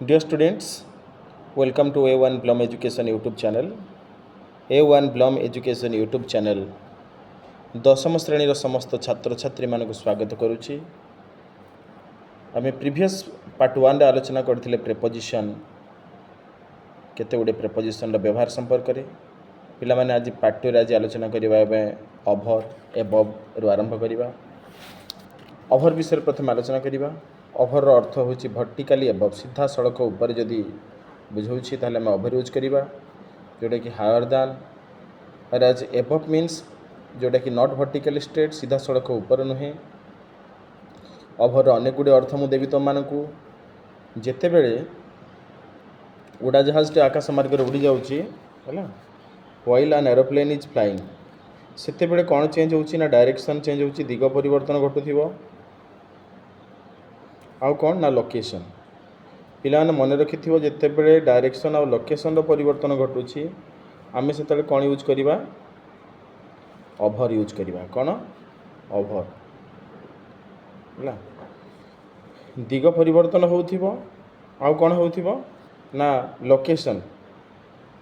Dear students, welcome to A1 Blum Education YouTube channel. A1 Blum Education YouTube channel दशम श्रेणीर समस्त छात्र छात्री मानक स्वागत करुच्ची। आम प्रीवियस पार्ट 1 रे आलोचना करथिले प्रेपोजिशन केते गुडे प्रेपोजिशन व्यवहार संपर्क रे। पिला माने आज पार्ट 2 रे आज आलोचना करिबा ओभर एबव रु आरंभ करिबा। ओभर विषय प्रथम आलोचना करिबा। ओभर रो अर्थ होची वर्टिकली एबव सीधा सड़क ऊपर जदी बुझौछि ताले हम ओभर यूज करिबा जोटा कि higher than. whereas above means जोटा कि नॉट वर्टिकल स्ट्रेट सीधा सड़क ऊपर नुहे। ओभर अनेक गुड़े अर्थ मु देवी तुम मानकू जेते बेले उड़ा जहाज टे आकाश मार्ग रे उड़ी जाउची हैला while an aeroplane is flying सेते बेले कोन चेंज होउची ना डायरेक्शन चेंज होउची दिग परिवर्तन घटुथिबो आउ कौन ना लोकेशन। पिला मन रखिथिबो जेते बेले डायरेक्शन और लोकेशन रो परिवर्तन घटुची आमे सेतले कोन यूज करिबा ओभर यूज करिबा। कोन ओभर हैला दिग परिवर्तन होउथिबो आउ कोन होउथिबो ना लोकेशन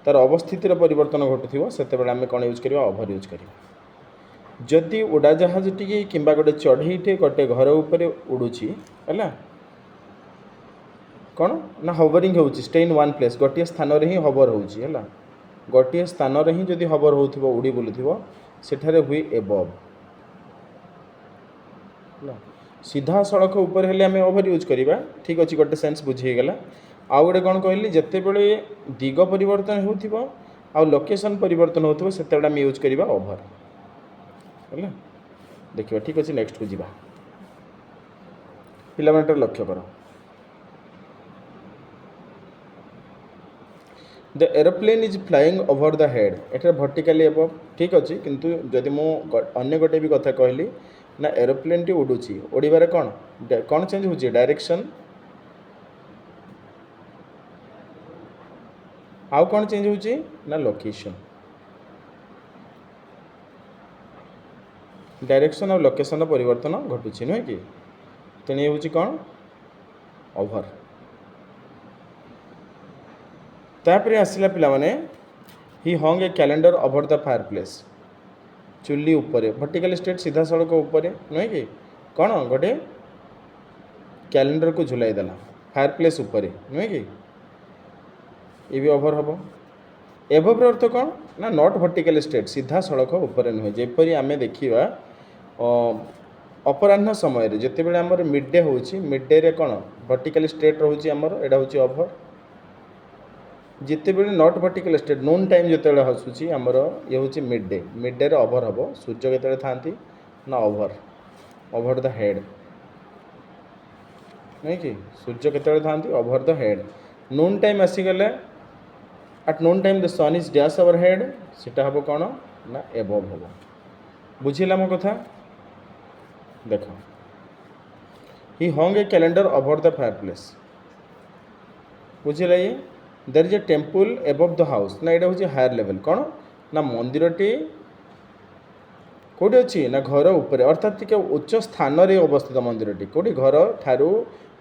तार अवस्थितिर परिवर्तन घटुथिबो सेते बेले आमे कोन यूज करिबा ओभर यूज करिबा। जदि उड़ा जहाज टी किंबा गोटे चढ़ईटे गोटे घर ऊपर उड़ुची हैला कौन ना हवरिंग होउची स्टे इन वन प्लेस गोटे स्थान रे ही हवर होउची हैला गोटे स्थान रे ही जदि हवर होउथिबो उड़ी बुलुथिबो सेठारे हुई एबव हैला सीधा सड़क ऊपर हेले हमें ओभर यूज करिबा। ठीक अछि गोटे सेंस बुझी गेला। आ गोटे कोन कहली जते बेले दिग परिवर्तन होउथिबो आ लोकेशन परिवर्तन होउथिबो सेते बेले हम यूज करिबा ओभर हैला देखिबा। ठीक अछि नेक्स्ट को जिबा। पिला मानटर लक्ष्य करो the aeroplane is flying over the head Etah vertically above. ठीक अछि किंतु जदि मो अन्य गोटे भी कथा कहली ना एरोप्लेन टी उडुची उड़ीबारे कोन कोन चेंज होची डायरेक्शन आउ कोन चेंज होची ना लोकेशन। डायरेक्शन और लोकेशन परिवर्तन घटुची नुहे कि तेणी होची कोन ओभर। तापरे आसिला पिला माने he hung a calendar over the fireplace चुल्ली ऊपर वर्टिकल स्ट्रेट सीधा सड़क ऊपर नुहे कि कौन गोटे कैलेंडर को झुलाई देला फायर प्लेस ऊपर नुहे कि ये भी ओभर हम। एबव अर्थ कौन ना नॉट वर्टिकल स्ट्रेट सीधा सड़क ऊपर नुहे। जेपरी आमे देखिबा अपराह्न समय रे जते बेले हमर मिड डे होउची मिड डे रे कौन वर्टिकल स्ट्रेट रहउची हमर एडा होउची ओभर। जिते बेले not vertical straight Noon time जिते बेले हसुची हमर ये होउची मिड डे रे ओभर हबो। सूर्य केते थांती ना ओभर ओभर द हेड नहीं कि सूर्य केते थांती over the head. Noon time आसी गले at noon time the sun is dash overhead सेटा हबो कोन ना एबव हबो। बुझिला मो कथा देखो he hung a calendar over the fireplace बुझिला। ये there is a temple above the house ना एटा होची हायर लेवल कोन ना मंदिरटी कोडी अछि ना घर ऊपर अर्थात टिके उच्च स्थान रे अवस्थित मंदिरटी कोडी घर थारु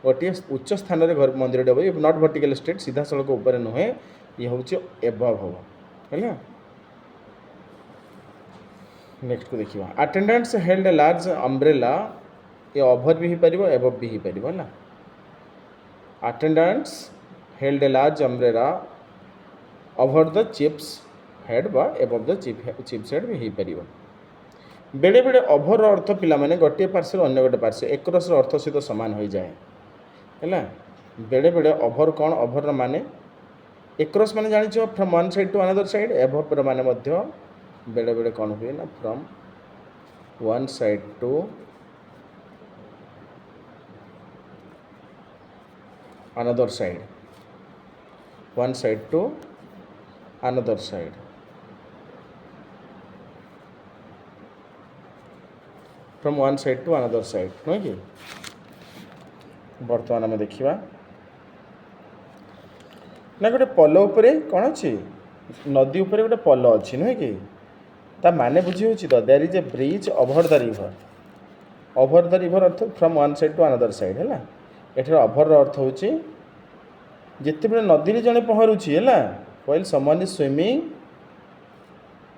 गोटे उच्च स्थान रे घर मंदिरटी हबो। नॉट वर्टिकल स्ट्रेट सीधा सड़क ऊपर नुहे ये होची एबव हबो हैला। नेक्स्ट को देखिबा attendants held a large umbrella ये ओभर भी ही परिबो एबव भी ही परिबो हैला। Attendants held a large umbrella over the chips head बा एबव द चिप्स हेड भी ही परिबो। बेले बेले ओभर अर्थ पिला माने गोटे पार्श्व अन्य गोटे पार्श्व एकरस अर्थ सहित समान हो जाए हैला। बेले बेले ओभर कौन ओभर माने एकरस माने जानि छ from one side to another side above माने मध्य बेले बेले कौन हुए ना from one side to another side one side to another side from one side to another side नुहे कि बर्तमान आम देखा ना गोटे पल उपरे कौन अच्छी नदी उपरे गोटे पल अच्छी नुहे कि ता माने बुझी होची तो there is a bridge over the river अर्थ from one side to another side हैला। एठार ओभर अर्थ होची जिते नदी जड़े पहरुची है while someone is swimming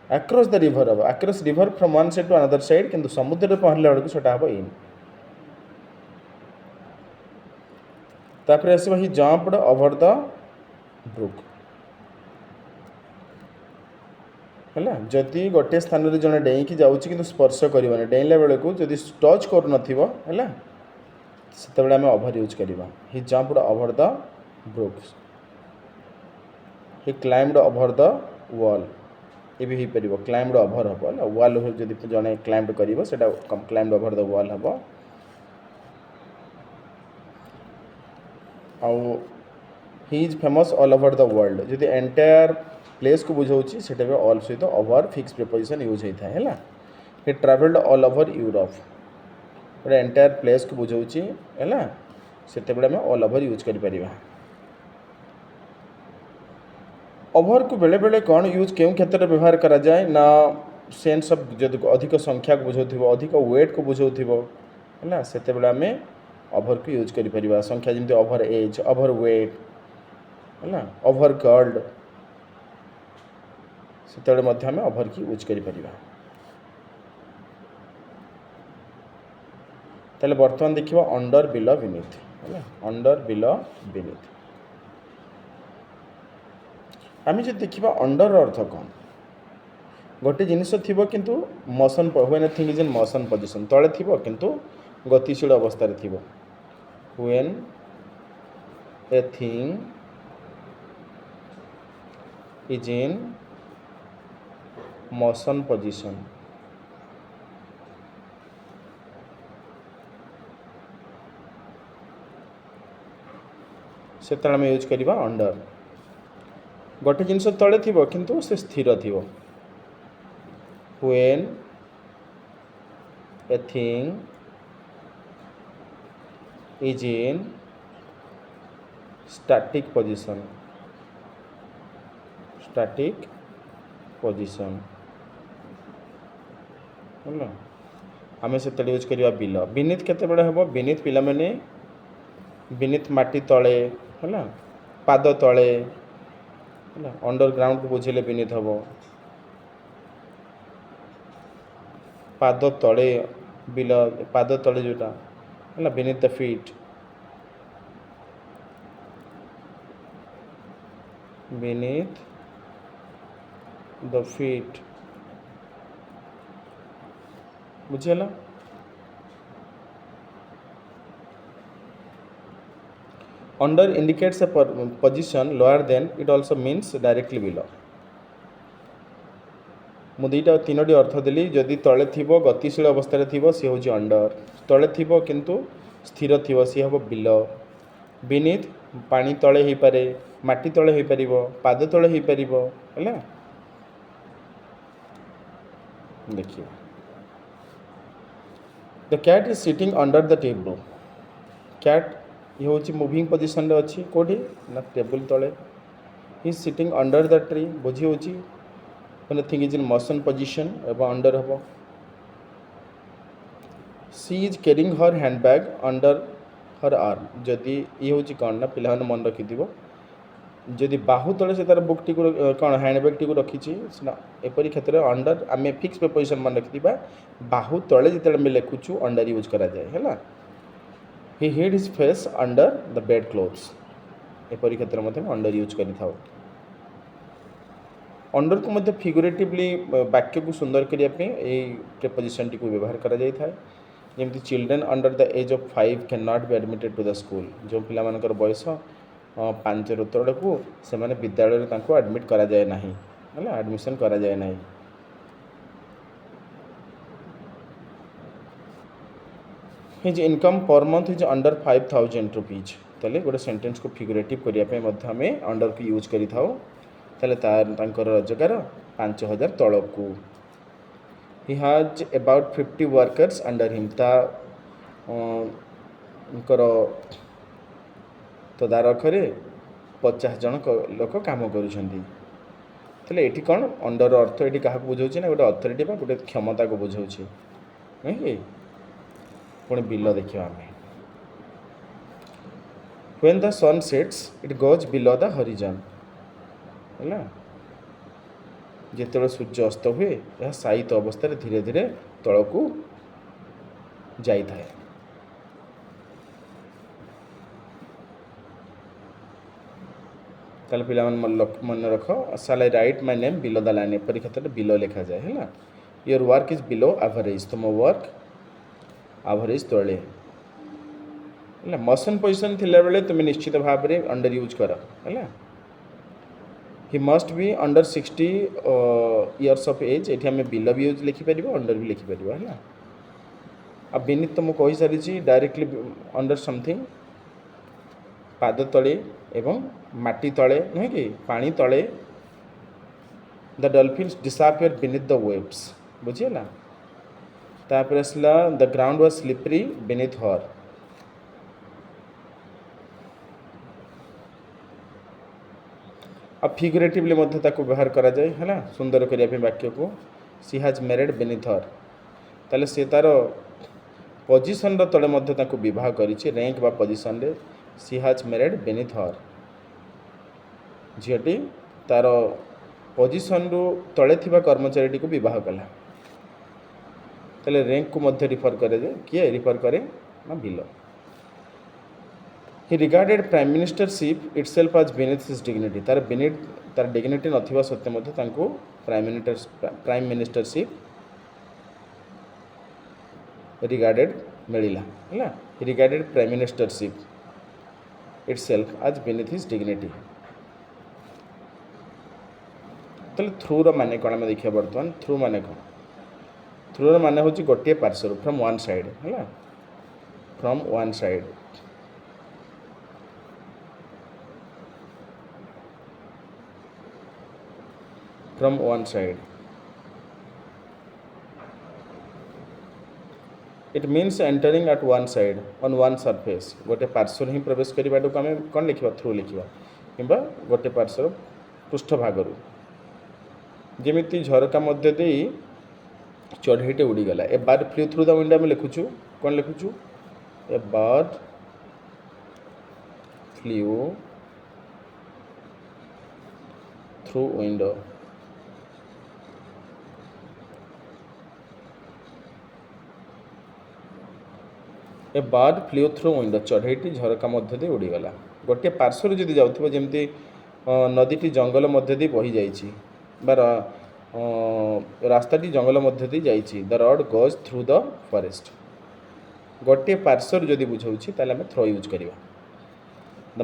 across the river हम across river from one side to another side किंतु समुद्र पहरला बेलू सेटा हम इन तापर आसो he jumped over the brook है जदि गोटे स्थान में जड़े डेईकी जाऊँ कि स्पर्श कर डेला बेलू जदि टच कर से आम ओभर यूज करवा he jumped over the brook he climbed over the wall ये भी हो पार क्लाइम्ड ओवर हम वॉल जब जड़े क्लाइम्ड कर क्लाइम्ड ओवर द वॉल हम आउ he is famous all over the world जदि एंटायर प्लेस को बुझाऊँ से ऑल सहित ओवर फिक्स प्रिपोजिशन यूज होता है ही ट्रावेल्ड ऑल ओवर यूरोप गोटे एंटायर प्लेस को बुझाऊँ है से ऑल ओवर यूज कर ओवर को बेले बेले कौन यूज क्यों क्षेत्र में व्यवहार करा जाए ना सेंस ऑफ जब अधिक संख्या को बुझाऊ अधिक वेट को बुझाऊ है से आम ओवर को यूज कर संख्या जमी ओवर एज ओवर वेट है ओवर गर्ल्ड से आम ओवर की यूज कर बर्तमान देखा अंडर बिलो विनीथ है अंडर बिलो विनीथ आम जो देखा अंडर अर्थ कौन गोटे जिनस थी किंतु motion when a thing is in motion position तले थी किंतु गतिशील अवस्था थी when a thing is in motion position से आम यूज करवा अंडर गोटे जिनस तले थी किंतु से स्थिर थी when a thing is in static position आम से यूज करवा बिल विनीत केते हम विनीत पिला माने विनीत माटी तले है पाद तले है अंडरग्राउंड को बुझेले विनीत हम पाद तले बिल पाद तले जोटा है Vineet the feet beneath the feet बुझेला under indicates a position lower than it also means directly below मु दुईटा तीनोटी अर्थ देली जदि तले थी गतिशील अवस्था थी सी हूँ अंडर तले थी किंतु स्थिर थी सी हम बिलो beneath पानी तले हो पारे माटी तले हो पार पाद तले हो पार है देखिए the cat is sitting under the table cat ये हूँ मुविंग पोजिशन रे अच्छी कौटी ना टेबल तले he sitting under the tree बुझी हूँ मैंने thing is in motion position एवं अंडर हम she is carrying her handbag under her arm जदि ये हूँ कौन ना पिला मन रखि जदि बाहु तले से तार बुक टी कौन हैंडबैग टी रखी एपरी क्षेत्र में अंडर आम फिक्स प्रिपोजिशन मन रखि बाहु तले जिते लिखुचु अंडर यूज करा जाए है he hid his face under the bedclothes एपरी क्षेत्र में अंडर यूज कर अंडर को मध्य फिगुरेटिवली वाक्य को सुंदर करने प्रिपोजिशन टी को व्यवहार करा जाय था जमी children under the age of 5 can not be admitted to the school जो पिला मानकर बयस 5 ରୁ ତଳ को से माने विद्यालय तांको एडमिट करा जाए नहीं है एडमिशन करा जाए नहीं his income per month is under 5000 rupees तले गोटे सेंटेंस को फिगुरेटिव करने अंडर को यूज करी थाओ तले तार रोजगार 5000 तल को he has about 50 workers under him तदारखरे 50 जन लोक काम करुँचे ये कौन अंडर अर्थ ये क्या बुझाऊँ ना गोटे अथॉरिटी गोटे क्षमता को बुझाऊँ नहीं पुणी बिल देखा आम when the sun sets it goes below the horizon है जिते सूर्य अस्त हुए यह शायित अवस्था धीरे धीरे तलू जाए ताले पिला मन रख साल I write my name below the line एपरी क्षेत्र में बिलो लिखा जाए है your work is below average तुम वर्क एवरेज तले है मोशन पोजिशन थिला बेले तुम निश्चित भाव में अंडर यूज कर है he must be under 60 years of age ये आम बिलो भी यूज लिखिपर अंडर भी लिखिपर है आ बिनित तो मुझे सारी डायरेक्टली अंडर समथिंग पाद तले एवं माटी तले नुहे कि पानी तले the dolphins disappear beneath the waves बुझीगला तापर आसला the ground was slippery beneath her आ फिगरेटिवली व्यवहार करा जाए है सुंदर करने वाक्य को she has married beneath her ताले से तार पोजिशन तले बह कर रैंक बा पोजिशन रे सी हैज मैरिड बीनीथ हर झीटी तार पोजिशन रु तले थिबा कर्मचारी को विवाह कला ताले रैंक को मध्य रिफर करे जे किए रिफर करे ना below he regarded prime ministership itself as beneath his dignity तार डिग्निटी नथिबा सत्ते मध्य तांको प्राइम मिनिस्टरशिप रिगार्डेड मिलिला है he regarded prime ministership itself as beneath his dignity तो थ्रू रे कौन आम देखिए बर्तमान थ्रू माने कौन थ्रू माने हूँ गोटे पार्श्व फ्रॉम वन साइड है from one side from one side it means entering at one side on one surface गोटे पार्श्व ही प्रवेश करने को आम कौन लिखा थ्रू लिखा कि गोटे पार्श्व पृष्ठभाग जमीती झरका मध्य दे चढ़ईटे उड़ीगला a bird flew through the window में लिखुचु कौन लिखुचु a bird flew through window a bird flew through window चढ़ईटी झरका मध्य दे उड़ीगला गोटे पार्श्व जदि जाऊँ जमी नदीटी जंगल मध्य दे बही जाइए रास्ताटी जंगल मध्य दे जाइए the road goes through the forest गोटे पार्श्व जदि बुझाऊँ आम थ्रो यूज करवा the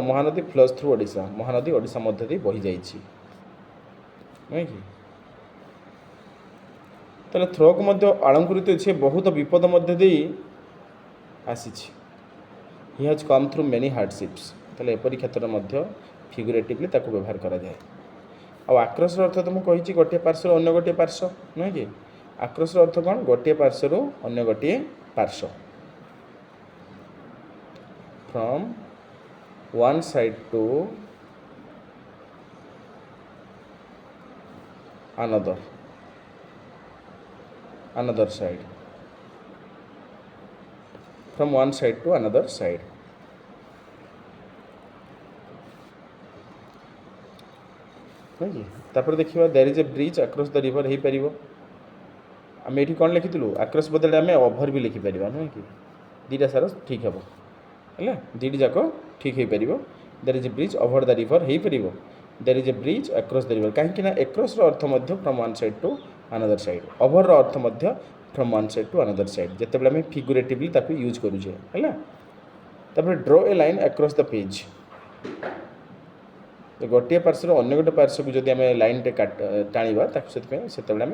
Mahanadi flows through Odisha Mahanadi Odisha मध्य दे बही जाइए नुहे कि ताले थ्रो को मध्य अलंकृत अच्छे बहुत विपद मध्य दे आसी he has come through many hardships ताले एपरी क्षेत्र में फिगुरेटिवली ताको व्यवहार करा जाए आ आक्रस अर्थ तो मुझे गोटे पार्श्व अन्य गोटे पार्श्व नुहे कि आक्रस अर्थ कौन गोटे पार्श्व अन्य गोटे पार्श्व from one side to another side from one side to another side तापर देखिए there is a bridge across the river हो पार आम ये कौन लिखिलु अक्रॉस बदले आम ओभर भी लिखिपर नुहे कि दीटा सार ठीक हे है दीटी जाक ठीक हो पार there is a bridge over the river हो पार there is a bridge across the river कहीं अक्रॉस अर्थ from one side to another side over अर्थ from one side to another side जिते आम फिगुरेटिवली ताको यूज करुचे है draw a line across the page तो गोटे पार्श्व अन्य गोटे पार्श्व को जब आम लाइन टे टाणवा से आम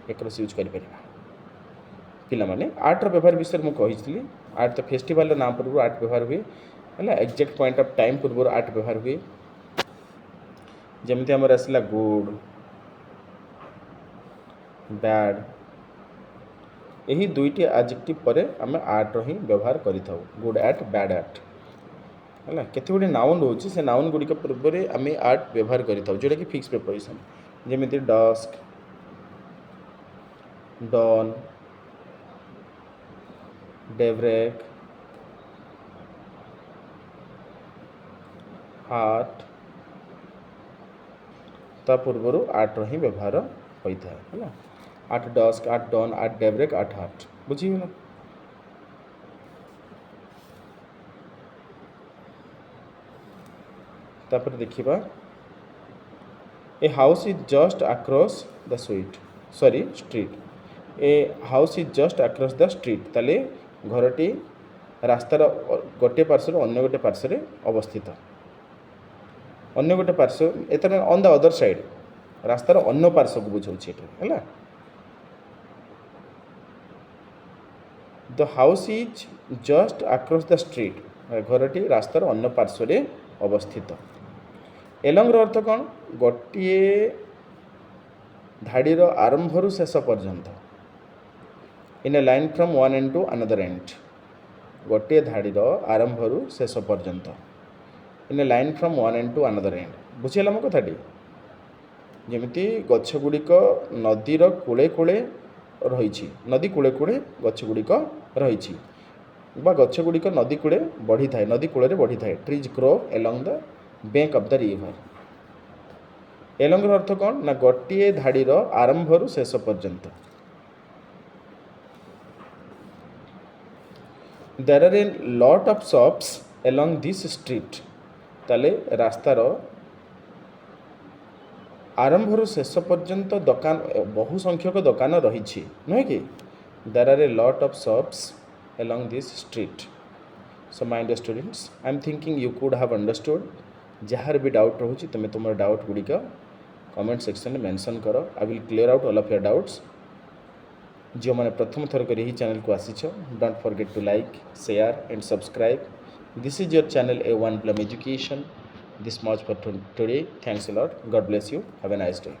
एक्रॉस यूज कर पाने आर्टर व्यवहार विषय मुझे आर्ट तो फेस्टिवल नाम पूर्व आर्ट व्यवहार हुए है एक्जेक्ट पॉइंट ऑफ टाइम पूर्व आर्ट व्यवहार हुए जमी आमर आसला गुड बैड यही दुईटी एडजेक्टिव पर आम आर्ट ही व्यवहार करें गुड आर्ट बैड आर्ट है केते गुडी नाउन रोचे से नाउन गुड़िक पूर्व में आम आर्ट व्यवहार करें जोटा कि फिक्स प्रिपोजिशन जमी डस्क डॉन डेवरेक आठ ता पूर्वर आठ ही व्यवहार होता है। आठ डस्क, आठ डन, आठ डेब्रेक, आठ हाट। बुझीगला। तापर देखिबा a house is just across the street. A house is just across the street ताले घरटी रास्तार गोटे पार्श्व अन्य गोटे पार्श्व अवस्थित। अन्य गोटे पार्श्व एतर ऑन द अदर साइड रास्तार अन्य पार्श्व को बुझाउछि है। The house is just across the street घरटी रास्तार अन्य पार्श्व अवस्थित। एलंग अर्थ कौन? गोटे धाड़ीर आरंभ शेष पर्यंत in a line from one end to another end. गोटे धाड़ीर आरंभ शेष पर्यंत in a line from one end to another end. बुझीगला मो कथाटी? जेमिति गछगुड़िक नदीर कूले कूले रही, नदी कूले कूले गछगुड़िक रही बा गछगुड़िक नदी कूले बढ़ी थाए, नदी कूल बढ़ी थाए। Trees grow along the bank of the river. Along अर्थ कौन ना गोटे धाड़ीर आरंभ शेष पर्यंत। There are a lot of shops along this street ताले रास्तार आरंभ शेष पर्यंत दुकान बहु संख्यक दुकान रही नुहे कि? There are a lot of shops along this street. So my dear students, I am thinking you could have understood. जार भी डाउट रोचे तुम्हें तुम डाउट गुड़िक कमेंट सेक्शन में मेंशन कर। I will clear out all of your doubts. जो मैंने प्रथम थर कर यही चैनल को आसीच, don't forget to like, share and subscribe. This is your channel A1 Plum Education. This much for today. Thanks a lot. God bless you. Have a nice day.